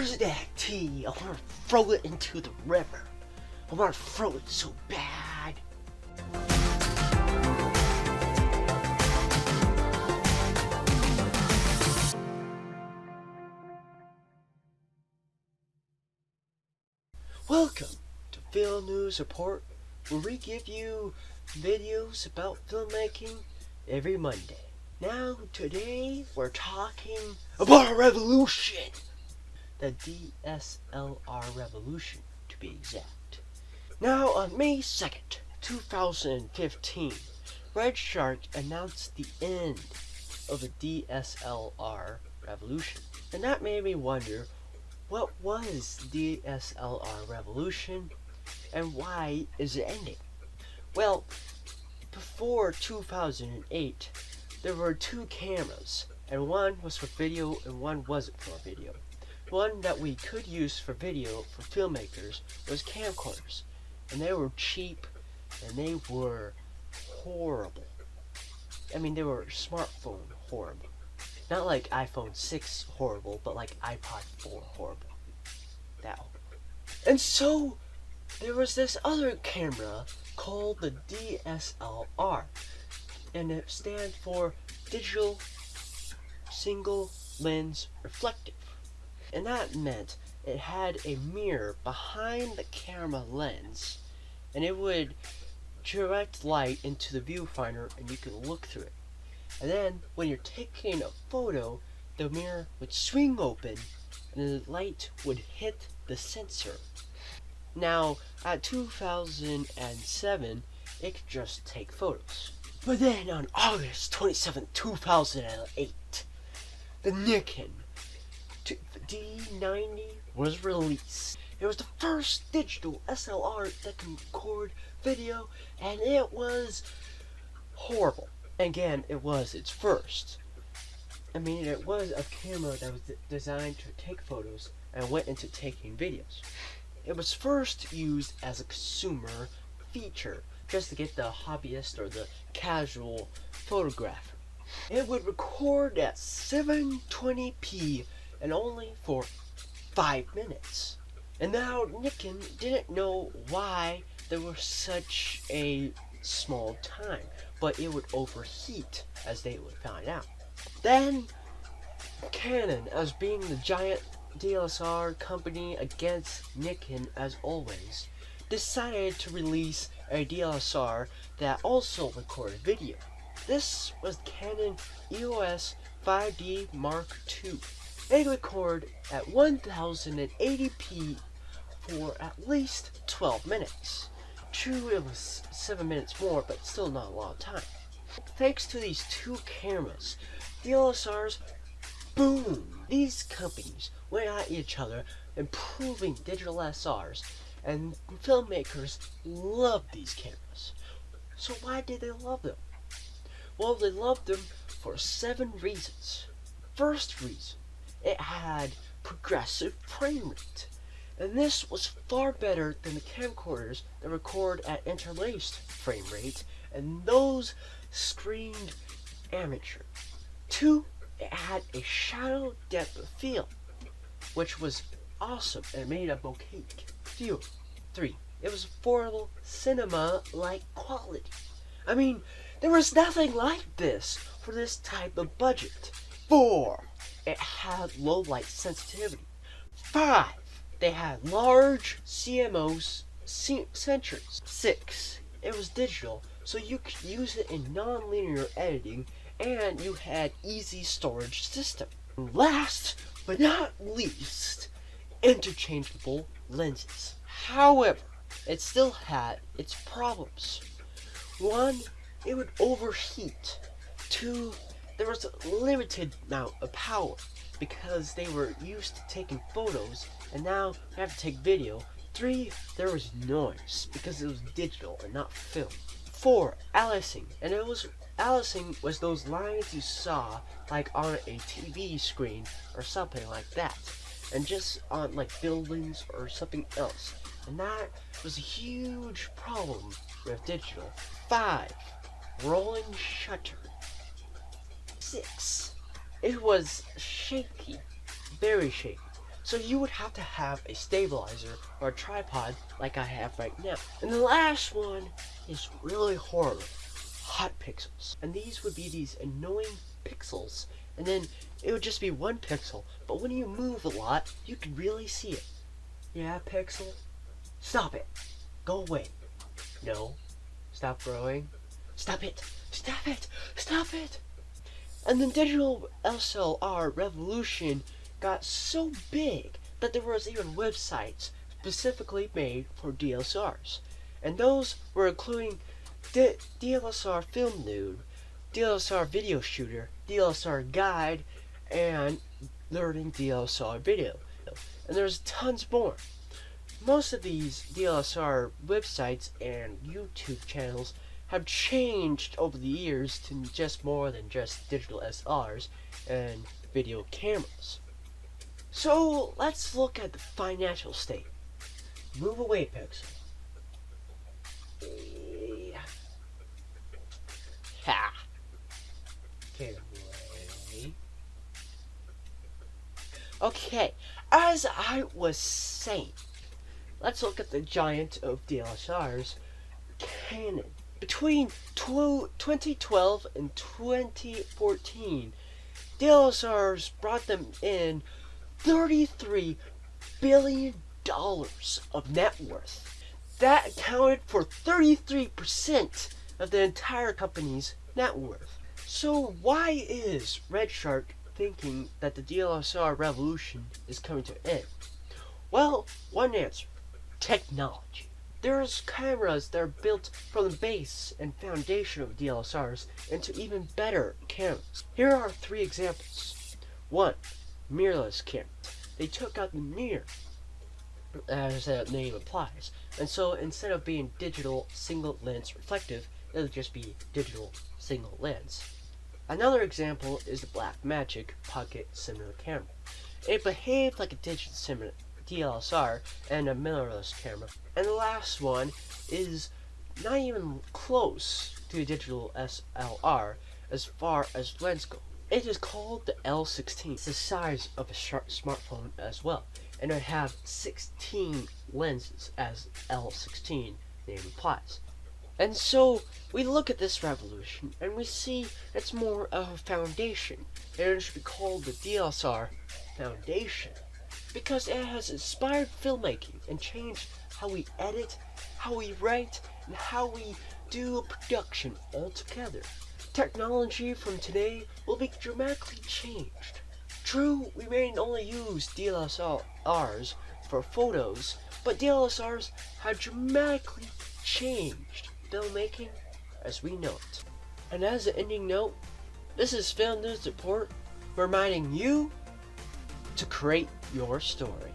Where's that tea? I want to throw it into the river. I want to throw it so bad. Welcome to Film News Report, where we give you videos about filmmaking every Monday. Now, today, we're talking about a revolution! The DSLR Revolution, to be exact. Now, on May 2nd, 2015, RedShark announced the end of the DSLR Revolution. And that made me wonder, what was DSLR Revolution, and why is it ending? Well, before 2008, there were two cameras, and one was for video and one wasn't for video. One that we could use for video for filmmakers was camcorders, and they were cheap and they were horrible. I mean, they were smartphone horrible. Not like iPhone 6 horrible, but like iPod 4 horrible. That horrible. And so, there was this other camera called the DSLR, and it stands for Digital Single Lens Reflective. And that meant it had a mirror behind the camera lens, and it would direct light into the viewfinder and you could look through it. And then, when you're taking a photo, the mirror would swing open and the light would hit the sensor. Now, at 2007, it could just take photos. But then, on August 27, 2008, the Nikon D90 was released. It was the first digital SLR that can record video, and it was horrible. Again, it was its first. I mean, it was a camera that was designed to take photos and went into taking videos. It was first used as a consumer feature, just to get the hobbyist or the casual photographer. It would record at 720p and only for 5 minutes. And now Nikon didn't know why there was such a small time, but it would overheat, as they would find out. Then Canon, as being the giant DSLR company against Nikon as always, decided to release a DSLR that also recorded video. This was Canon EOS 5D Mark II. It recorded at 1080p for at least 12 minutes. True, it was 7 minutes more, but still not a lot of time. Thanks to these two cameras, DSLRs boomed. These companies went at each other, improving digital SLRs, and filmmakers loved these cameras. So why did they love them? Well, they loved them for 7 reasons. First reason, it had progressive frame rate. And this was far better than the camcorders that record at interlaced frame rate, and those screamed amateur. 2, it had a shadow depth of field, which was awesome and made a bokeh feel. 3, it was affordable cinema-like quality. I mean, there was nothing like this for this type of budget. 4, it had low light sensitivity. 5, they had large CMOS sensors. 6, it was digital, so you could use it in non-linear editing, and you had easy storage system. Last but not least, interchangeable lenses. However, it still had its problems. 1, it would overheat. 2, there was a limited amount of power because they were used to taking photos and now they have to take video. 3, there was noise because it was digital and not film. 4, aliasing, and aliasing was those lines you saw like on a TV screen or something like that, and just on like buildings or something else, and that was a huge problem with digital. 5, rolling shutter. 6, it was shaky, very shaky. So you would have to have a stabilizer or a tripod like I have right now. And the last one is really horrible. Hot pixels. And these would be these annoying pixels. And then it would just be one pixel. But when you move a lot, you can really see it. Yeah, pixel? Stop it. Go away. No. Stop growing. Stop it. Stop it. Stop it. And the digital DSLR Revolution got so big that there was even websites specifically made for DSLRs. And those were including DSLR Film Noob, DSLR Video Shooter, DSLR Guide, and Learning DSLR Video. And there's tons more. Most of these DSLR websites and YouTube channels have changed over the years to just more than just digital SLRs and video cameras. So let's look at the financial state. Move away, Pixel. Ha! Get away. Okay, as I was saying, let's look at the giant of DSLRs, Canon. Between 2012 and 2014, DSLRs brought them in $33 billion of net worth. That accounted for 33% of the entire company's net worth. So why is RedShark thinking that the DSLR revolution is coming to an end? Well, one answer: technology. There's cameras that are built from the base and foundation of DSLRs into even better cameras. Here are 3 examples. 1. Mirrorless camera. They took out the mirror, as that name implies, and so instead of being digital single lens reflective, it'll just be digital single lens. Another example is the Blackmagic Pocket Cinema camera. It behaved like a digital DSLR and a mirrorless camera. And the last one is not even close to a digital SLR as far as lens go. It is called the L16. It's the size of a smartphone as well, and it have 16 lenses, as L16 name implies. And so we look at this revolution and we see it's more of a foundation, and it should be called the DSLR Foundation, because it has inspired filmmaking and changed how we edit, how we write, and how we do production altogether. Technology from today will be dramatically changed. True, we may only use DSLRs for photos, but DSLRs have dramatically changed filmmaking as we know it. And as an ending note, this is Film News Report reminding you to create your story.